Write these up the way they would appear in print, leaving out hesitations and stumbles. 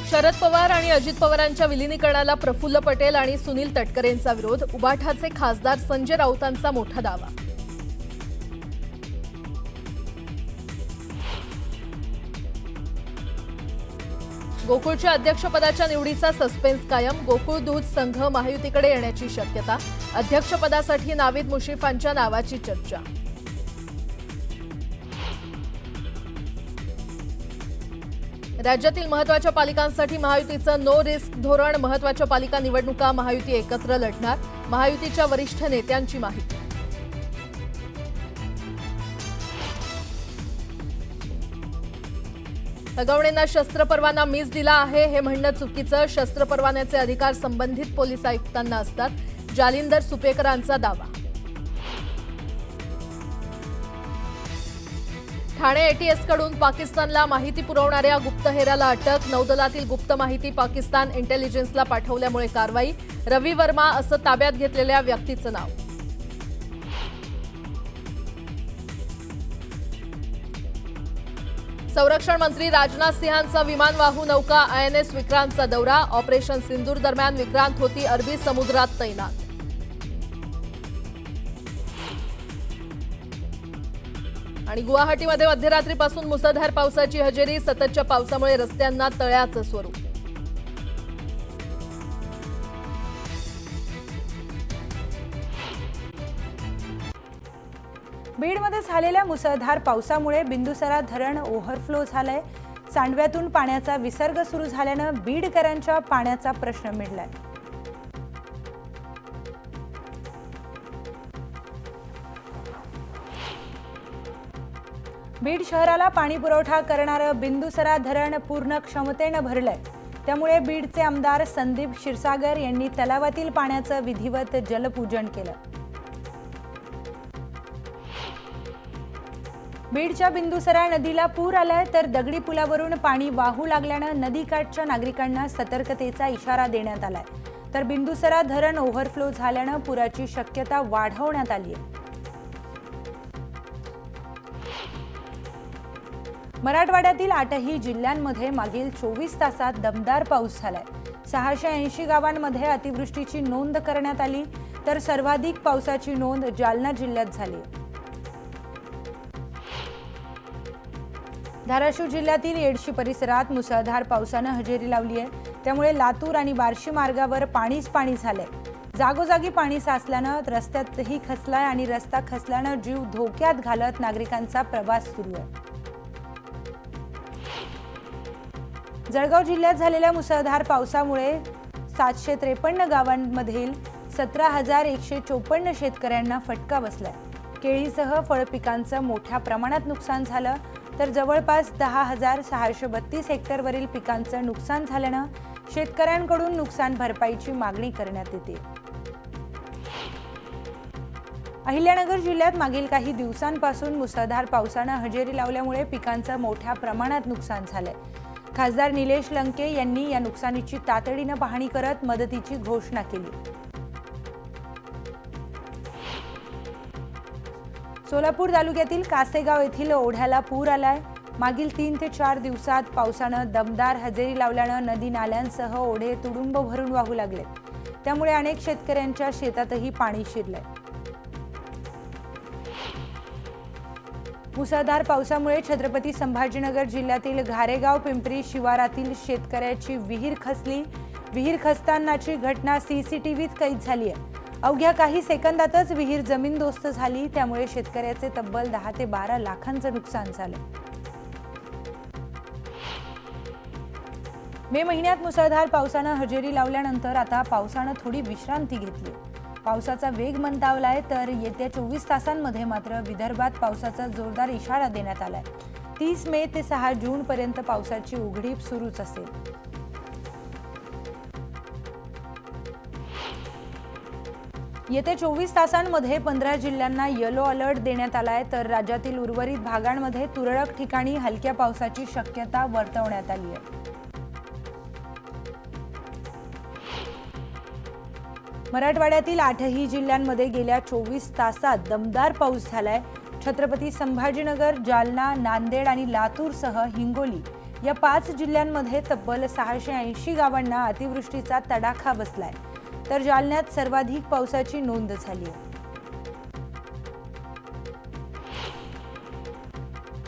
शरद पवार आणि अजित पवारांच्या विलीनीकरणाला प्रफुल्ल पटेल आणि सुनील तटकरेंचा विरोध। उबाठाचे खासदार संजय राऊतांचा मोठा दावा। गोकुळच्या अध्यक्षपदाच्या निवडीचा सस्पेन्स कायम। गोकुळ दूध संघ महायुतीकडे येण्याची शक्यता। अध्यक्षपदासाठी नावीद मुश्रीफांच्या नावाची चर्चा। राज्यातील महत्त्वाच्या पालिकांसाठी महायुतीचं नो रिस्क धोरण। महत्त्वाच्या पालिका निवडणुका महायुती एकत्र लढणार। महायुतीच्या वरिष्ठ नेत्यांची माहिती। हगवणेंना शस्त्र परवाना मीच दिला आहे हे म्हणणं चुकीचं। शस्त्र परवान्याचे अधिकार संबंधित पोलीस आयुक्तांना असतात। जालिंदर सुपेकरांचा दावा। ठाणे एटीएसकडून पाकिस्तानला माहिती पुरवणाऱ्या गुप्तहेराला अटक। नौदलातील गुप्त माहिती पाकिस्तान इंटेलिजन्सला पाठवल्यामुळे कारवाई। रवी वर्मा असं ताब्यात घेतलेल्या व्यक्तीचं नाव। संरक्षण मंत्री राजनाथ सिंहांचा विमानवाहू नौका INS विक्रांतचा दौरा। ऑपरेशन सिंदूर दरम्यान विक्रांत होती अरबी समुद्रात तैनात। आणि गुवाहाटीमध्ये मध्यरात्रीपासून मुसळधार पावसाची हजेरी। सततच्या पावसामुळे रस्त्यांना तळ्याचं स्वरूप। बीडमध्ये झालेल्या मुसळधार पावसामुळे बिंदुसरा धरण ओव्हरफ्लो झालंय। सांडव्यातून पाण्याचा विसर्ग सुरू झाल्यानं बीडकरांच्या पाण्याचा प्रश्न मिटलाय। बीड शहराला पाणी पुरवठा करणारं बिंदुसरा धरण पूर्ण क्षमतेनं भरलंय। त्यामुळे बीडचे आमदार संदीप क्षीरसागर यांनी तलावातील पाण्याचं विधिवत जलपूजन केलं। बीडच्या बिंदुसरा नदीला पूर आलाय तर दगडी पुलावरून पाणी वाहू लागल्यानं नदीकाठच्या नागरिकांना सतर्कतेचा इशारा देण्यात आलाय। तर बिंदुसरा धरण ओव्हरफ्लो झाल्यानं पुराची शक्यता वाढवण्यात आली आहे। मराठवाड्यातील 8ही जिल्ह्यांमध्ये मागील 24 तासात दमदार पाऊस झालाय। 680 गावांमध्ये अतिवृष्टीची नोंद करण्यात आली तर सर्वाधिक पावसाची नोंद जालना जिल्ह्यात झाली। धाराशिव जिल्ह्यातील येडशी परिसरात मुसळधार पावसानं हजेरी लावली आहे। त्यामुळे लातूर आणि बार्शी मार्गावर पाणीच पाणी झालंय। जागोजागी पाणी साचल्यानं रस्त्यातही खचलाय आणि रस्ता खचल्यानं जीव धोक्यात घालत नागरिकांचा प्रवास सुरू आहे। जळगाव जिल्ह्यात झालेल्या मुसळधार पावसामुळे 753 गावांमधील 17,154 शेतकऱ्यांना फटका बसलाय। केळीसह फळपिकांचं मोठ्या प्रमाणात नुकसान झालं तर जवळपास 10,632 हेक्टरवरील पिकांचं नुकसान झाल्यानं शेतकऱ्यांकडून नुकसान भरपाईची मागणी करण्यात येते। अहिल्यानगर जिल्ह्यात मागील काही दिवसांपासून मुसळधार पावसानं हजेरी लावल्यामुळे पिकांचं मोठ्या प्रमाणात नुकसान झालंय। खासदार निलेश लंके यांनी या नुकसानीची तातडीनं पाहणी करत मदतीची घोषणा केली। सोलापूर तालुक्यातील कासेगाव येथील ओढ्याला पूर आलाय। मागील 3 ते 4 दिवसात पावसानं दमदार हजेरी लावल्यानं नदी नाल्यांसह ओढे तुडुंब भरून वाहू लागले। त्यामुळे अनेक शेतकऱ्यांच्या शेतातही पाणी शिरलंय। मुसळधार पावसामुळे छत्रपती संभाजीनगर जिल्ह्यातील घारेगाव पिंपरी शिवारातील शेतकऱ्याची विहीर खचली। विहीर खचतानाची घटना CCTVत कैद झाली आहे। अवघ्या काही सेकंदातच विहीर जमीनदोस्त झाली। त्यामुळे शेतकऱ्याचे तब्बल 10 ते 12 लाखांचं नुकसान झालं। मे महिन्यात मुसळधार पावसानं हजेरी लावल्यानंतर आता पावसानं थोडी विश्रांती घेतली। पावसाचा वेग मंदावलाय तर येत्या 24 तासांमध्ये मात्र विदर्भात पावसाचा जोरदार इशारा देण्यात आलाय। 30 मे ते 6 जून पर्यंत पावसाची उघडीप सुरूच असेल। येत्या 24 तासांमध्ये 15 जिल्ह्यांना येलो अलर्ट देण्यात आलाय तर राज्यातील उर्वरित भागांमध्ये तुरळक ठिकाणी हलक्या पावसाची शक्यता वर्तवण्यात आली आहे। मराठवाड्यातील 8ही जिल्ह्यांमध्ये गेल्या 24 तासात दमदार पाऊस झालाय। छत्रपती संभाजीनगर, जालना, नांदेड आणि लातूरसह हिंगोली या 5 जिल्ह्यांमध्ये तब्बल 680 गावांना अतिवृष्टीचा तडाखा बसलाय, तर जालन्यात सर्वाधिक पावसाची नोंद झाली आहे.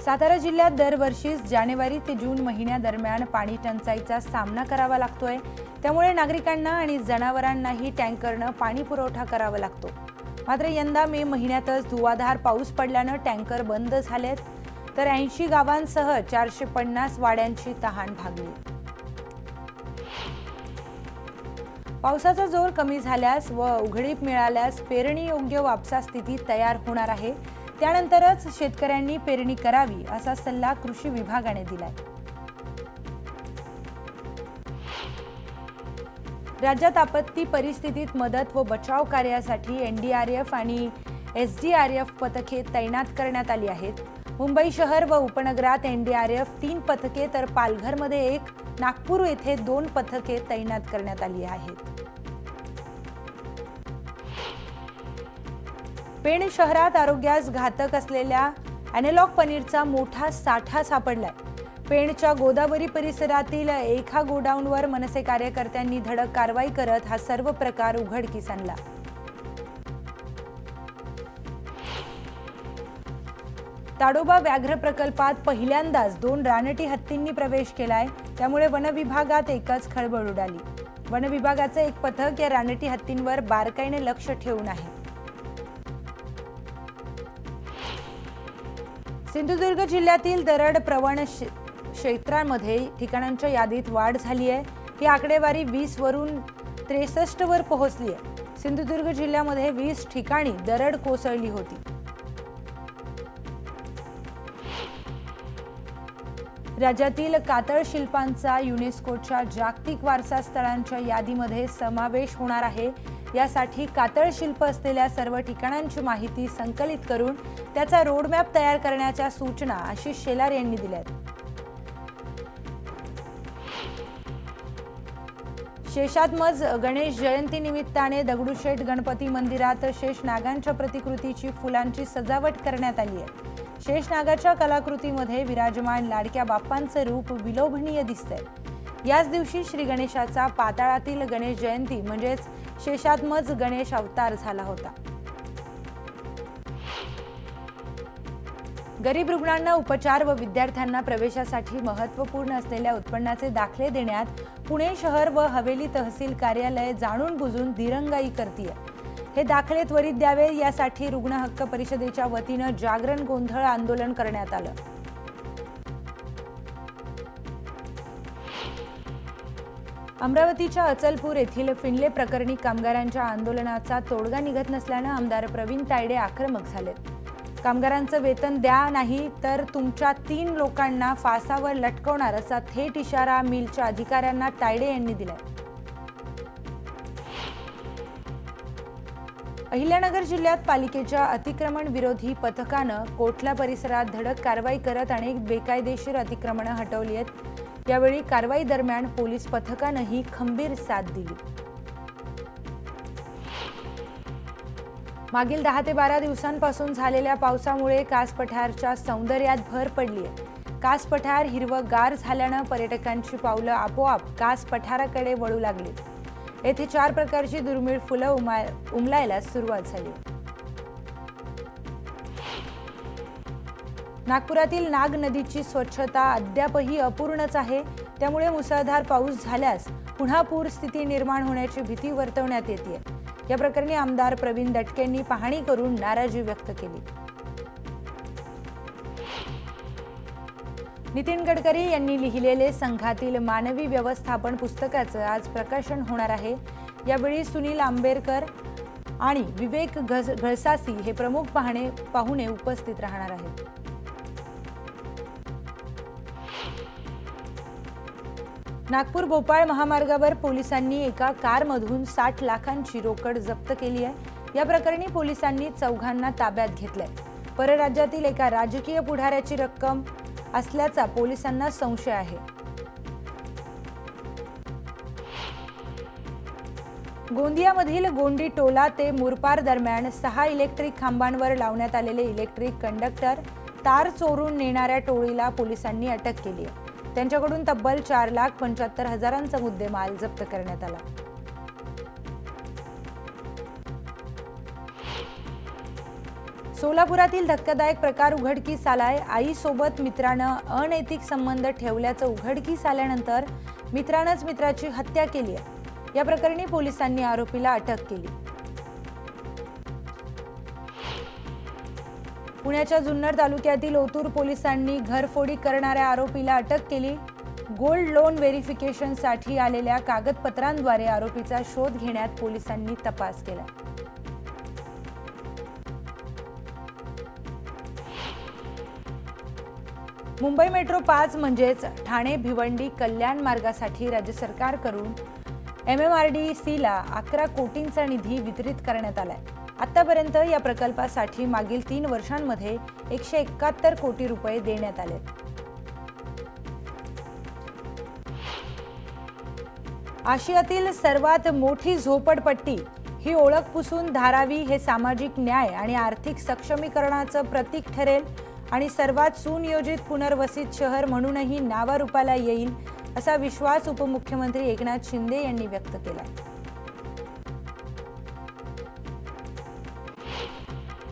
सातारा जिल्ह्यात दरवर्षीच जानेवारी ते जून महिन्यादरम्यान पाणी टंचाईचा सामना करावा लागतोय. त्यामुळे नागरिकांना आणि जनावरांनाही टँकरनं पाणी पुरवठा करावा लागतो. मात्र यंदा मे महिन्यातच धुवाधार पाऊस पडल्यानं टँकर बंद झालेत, तर 80 गावांसह 450 वाड्यांची तहान भागली. पावसाचा जोर कमी झाल्यास व उघडीप मिळाल्यास पेरणी योग्य वापसा स्थिती तयार होणार आहे. त्यानंतरच शेतकऱ्यांनी पेरणी करावी असा सल्ला कृषी विभागाने दिलाय. राज्यात आपत्ती परिस्थितीत मदत व बचाव कार्यासाठी एनडीआरएफ आणि एसडीआरएफ पथके तैनात करण्यात आली आहेत. मुंबई शहर व उपनगरात एनडीआरएफ 3 पथके तर पालघरमध्ये 1, नागपूर येथे 2 पथके तैनात करण्यात आली आहेत. पेण शहरात आरोग्यास घातक असलेल्या अॅनालॉग पनीरचा मोठा साठा सापडलाय. पेणच्या गोदावरी परिसरातील एका गोडाऊनवर मनसे कार्यकर्त्यांनी धडक कारवाई करत हा सर्व प्रकार उघडकीस आणला. ताडोबा व्याघ्र प्रकल्पात पहिल्यांदाच 2 रानटी हत्तींनी प्रवेश केलाय. त्यामुळे वनविभागात एकच खळबळ उडाली. वनविभागाचे एक पथक या रानटी हत्तींवर बारकाईने लक्ष ठेवून आहे. सिंधुदुर्ग जिल्ह्यातील दरड प्रवण क्षेत्रांमध्ये ठिकाणांच्या यादीत वाढ झाली आहे. ही आकडेवारी 20 वरून 63 वर पोहोचली आहे. सिंधुदुर्ग जिल्ह्यामध्ये 20 ठिकाणी दरड कोसळली होती. राज्यातील कातळ शिल्पांचा युनेस्कोच्या जागतिक वारसा स्थळांच्या यादीमध्ये समावेश होणार आहे. यासाठी कातळ शिल्प असलेल्या सर्व ठिकाणांची माहिती संकलित करून त्याचा रोडमॅप तयार करण्याच्या सूचना आशिष शेलार यांनी दिल्या. शेषात्मज गणेश जयंती निमित्ताने दगडूशेठ गणपती मंदिरात शेषनागांच्या प्रतिकृतीची फुलांची सजावट करण्यात आली आहे. शेषनागाच्या कलाकृतीमध्ये विराजमान लाडक्या बाप्पांचं रूप विलोभनीय दिसतंय. याच दिवशी श्री गणेशाचा पाताळातील गणेश जयंती म्हणजेच शेषात्मज गणेश अवतार झाला होता. गरीब रुग्णांना उपचार व विद्यार्थ्यांना प्रवेशासाठी महत्त्वपूर्ण असलेल्या उत्पन्नाचे दाखले देण्यात पुणे शहर व हवेली तहसील कार्यालय जाणून बुजून दिरंगाई करतीये. हे दाखले त्वरित द्यावे यासाठी रुग्ण हक्क परिषदेच्या वतीनं जागरण गोंधळ आंदोलन करण्यात आलं. अमरावतीच्या अचलपूर येथील फिनले प्रकरणी कामगारांच्या आंदोलनाचा तोडगा निघत नसल्यानं आमदार प्रवीण तायडे आक्रमक झालेत. कामगारांचं वेतन द्या, नाही तर तुमच्या 3 लोकांना फासावर लटकवणार असा थेट इशारा मिलच्या अधिकाऱ्यांना तायडे यांनी दिलाय. अहिल्यानगर जिल्ह्यात पालिकेच्या अतिक्रमण विरोधी पथकानं कोटला परिसरात धडक कारवाई करत अनेक बेकायदेशीर अतिक्रमणं हटवली आहेत. यावेळी कारवाई दरम्यान पोलीस पथकानंही खंबीर साथ दिली. मागील 10 ते 12 दिवसांपासून झालेल्या पावसामुळे कास पठारच्या सौंदर्यात भर पडली आहे. कास पठार हिरवंगार झाल्यानं पर्यटकांची पावलं आपोआप कास पठाराकडे वळू लागली. येथे 4 प्रकारची दुर्मिळ फुलं उमलायला सुरुवात झाली. नागपुरातील नाग नदीची स्वच्छता अद्यापही अपूर्णच आहे. त्यामुळे मुसळधार पाऊस झाल्यास पुन्हा पूर स्थिती निर्माण होण्याची भीती वर्तवण्यात येते. या प्रकरणी आमदार प्रवीण दटकेंनी पाहणी करून नाराजी व्यक्त केली. नितीन गडकरी यांनी लिहिलेले संघातील मानवी व्यवस्थापन पुस्तकाचं आज प्रकाशन होणार आहे. यावेळी सुनील आंबेरकर आणि विवेक घळसासी हे प्रमुख पाहुणे उपस्थित राहणार आहेत. नागपूर भोपाळ महामार्गावर पोलिसांनी एका कारमधून 60 लाखांची रोकड जप्त केली आहे. या प्रकरणी पोलिसांनी 4घांना ताब्यात घेतलंय. परराज्यातील एका राजकीय पुढाऱ्याची रक्कम असल्याचा पोलिसांना संशय आहे. गोंदियामधील गोंडी टोला ते मुरपार दरम्यान 6 इलेक्ट्रिक खांबांवर लावण्यात आलेले इलेक्ट्रिक कंडक्टर तार चोरून नेणाऱ्या टोळीला पोलिसांनी अटक केली आहे. त्यांच्याकडून तब्बल 4,75,000चा मुद्देमाल जप्त करण्यात आला. सोलापुरातील धक्कादायक प्रकार उघडकीस आलाय. आईसोबत मित्रानं अनैतिक संबंध ठेवल्याचं उघडकीस आल्यानंतर मित्रानंच मित्राची हत्या केली आहे. या प्रकरणी पोलिसांनी आरोपीला अटक केली. पुण्याच्या जुन्नर तालुक्यातील ओतूर पोलिसांनी घरफोडी करणाऱ्या आरोपीला अटक केली. गोल्ड लोन व्हेरिफिकेशनसाठी आलेल्या कागदपत्रांद्वारे आरोपीचा शोध घेण्यात पोलिसांनी तपास केला. मुंबई मेट्रो 5 म्हणजेच ठाणे भिवंडी कल्याण मार्गासाठी राज्य सरकारकडून MMRDCला 11 कोटींचा निधी वितरित करण्यात आलाय. आतापर्यंत या प्रकल्पासाठी मागील 3 वर्षांमध्ये 171 कोटी रुपये देण्यात आले. आशियातील सर्वात मोठी झोपडपट्टी ही ओळख पुसून धारावी हे सामाजिक न्याय आणि आर्थिक सक्षमीकरणाचं प्रतीक ठरेल आणि सर्वात सुनियोजित पुनर्वसित शहर म्हणूनही नावारूपाला येईल असा विश्वास उपमुख्यमंत्री एकनाथ शिंदे यांनी व्यक्त केला.